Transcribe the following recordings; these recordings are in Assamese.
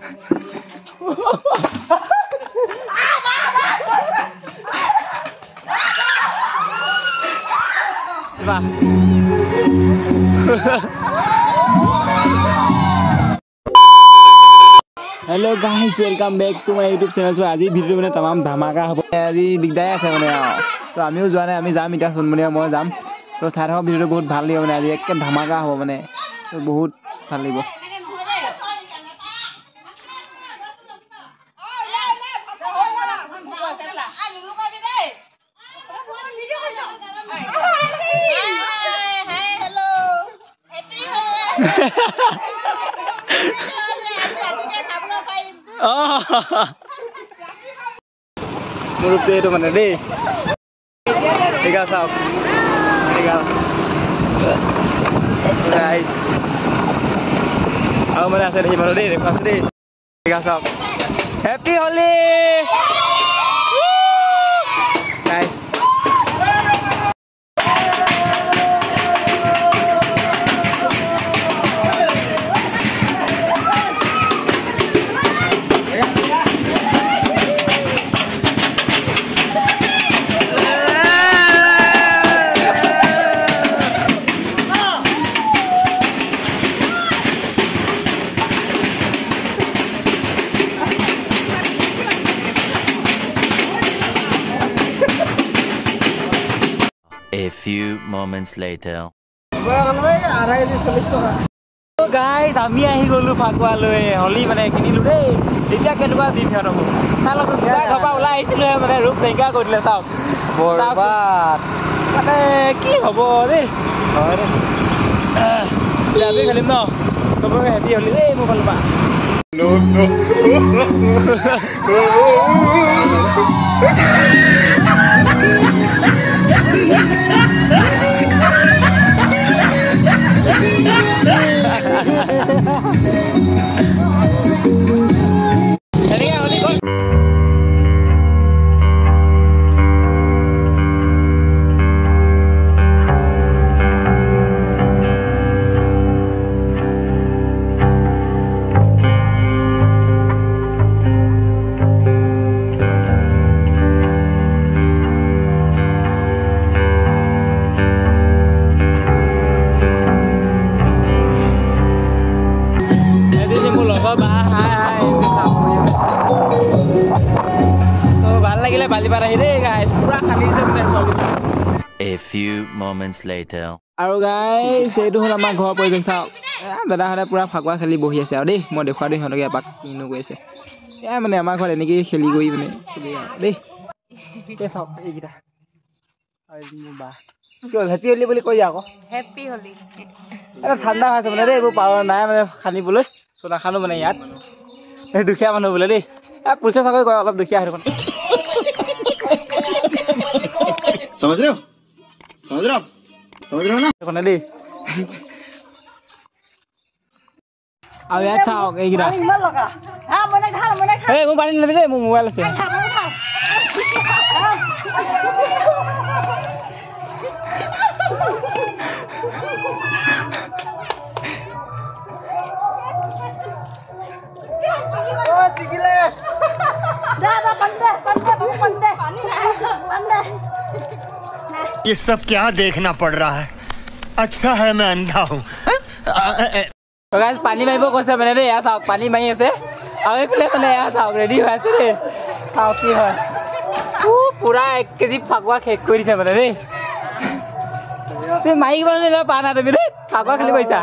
Hello guys welcome back to my YouTube channel. तो आज भिडियो में तमाम धमाका हम आज दिगदार আছে মানে তো আমিও যোৱা নাই আমি যাম ইটা সোনমনিয়া মই যাম তো চাই থাকক ভিডিওটো বহুত ভাল লাগিব মানে আজি একে ধমাকা হ'ব মানে তো বহুত ভাল লাগিব Menurut dia itu mana deh? Tiga sok, tiga. Guys, aku mana saya di mana deh? Pas deh. Tiga sok. Happy Holi, guys. A few moments later. So guys, আমি আহি গলো ফাকুৱালৈ হলি মানে কিনিলো দেই এতিয়া কেনেকুৱা দিন হ'ব চালক ঘৰপা ওলাই আহিছিলো মানে ৰূপ টেঙ্গা কৰি দিলে চাওক বৰবাদ মানে কি হ'ব দেই হয় দেই আমি খেলিম ন সবকে হেপি হলি দেই মোবাইল পা নো A few moments later. আৰু গাইস এইটো হল আমাৰ ঘৰ পৰিবেশ চাওক দাদাহঁতে পুৰা ফাকুৱা খেলি বহি আছে আৰু দেই মই দেখুৱা দেই সিহঁতকে এপাক কিনো গৈ আছে মানে আমাৰ ঘৰত এনেকৈ খেলি গৈ মানে চলি আৰু দেই চাওক এইকেইটা বা কি হ'ল হেপী হলি বুলি কৈ আকৌ হেপী হলি এটা ঠাণ্ডা হৈ আছে মানে দেই এইবোৰ পাৱাৰ নাই মানে খানিবলৈ তো নাখানো মানে ইয়াত এই দুখীয়া মানুহ বোলে দেই পুলিচে চাকৰি কৰে অলপ দুখীয়া হৈ समझ रहे हो ना कोने ली अब यार चाओ एक गिरा हां मने खा ए मु पानी लेबे मु मोबाइल से ओ चिगिले दादा पंडे ये सब क्या देखना पड़ रहा है अच्छा है मैं अंधा हूँ तो गाइस पानी मारिब কৈছে মানে ৰে ইয়া চাওক পানী মাৰি আছে আৰু এইফালে মানে ইয়া চাওক ৰেডি হৈ আছে ৰে চাওক কি হয় পুৰা 1 কেজি ফাকুৱা খেক কৰি দিছে মানে ৰে তুমি মাইক বজাই না পানা তুমি ৰে ফাকুৱা খালি পইচা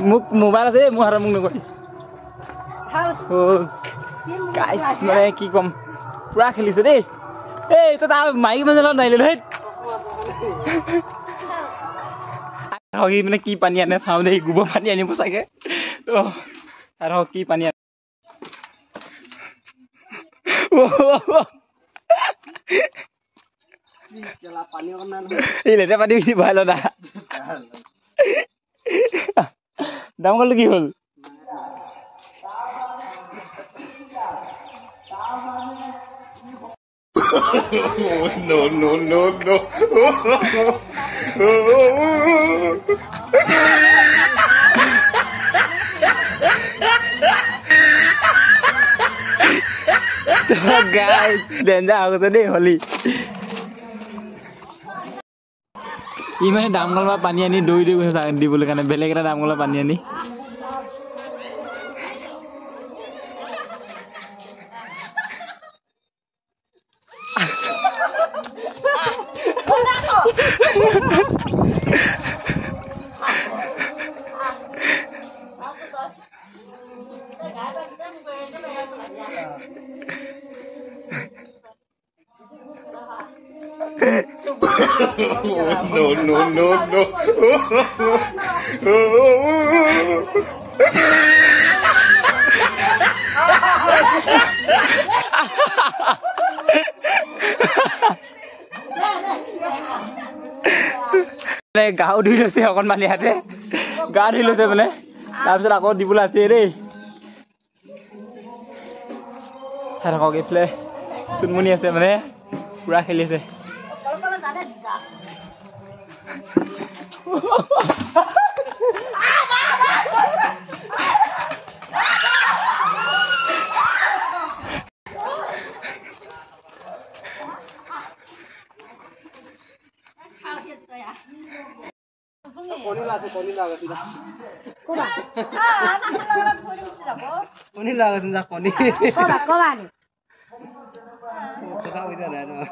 মুক মোবাইল আছে মোৰ হাৰা মুক নকৰি গাইস মানে কি কম পুৰা খেলিছে দেই এই তো তাৰ মাইক বজাই নাইলে হেত হগি মানে কি পানী আনে চাও দেই গুব পানী আনিব চাগে তো আৰু কি পানী কেলা পানী অকমান এই লেটা পানী কি ভালো না দাম গল কি হল no Guys, danger aku tadi Holi. Ini damgal ma pani ani doi doi bisa di boleh karena belek kena damgal ma pani ani. No. গাও ধুই লৈছে অকণ মালি হাতে গা ধুই লৈছে মানে তাৰপিছত আকৌ দিবলৈ আছে দেই চাই থাকক এইফালে চুনমুনি আছে মানে পুৰা খেলি আছে Koni laga tidak. Koba. Nak koni tidak. Koni laga tidak koni. Koba ni. Kau tahu itu ada.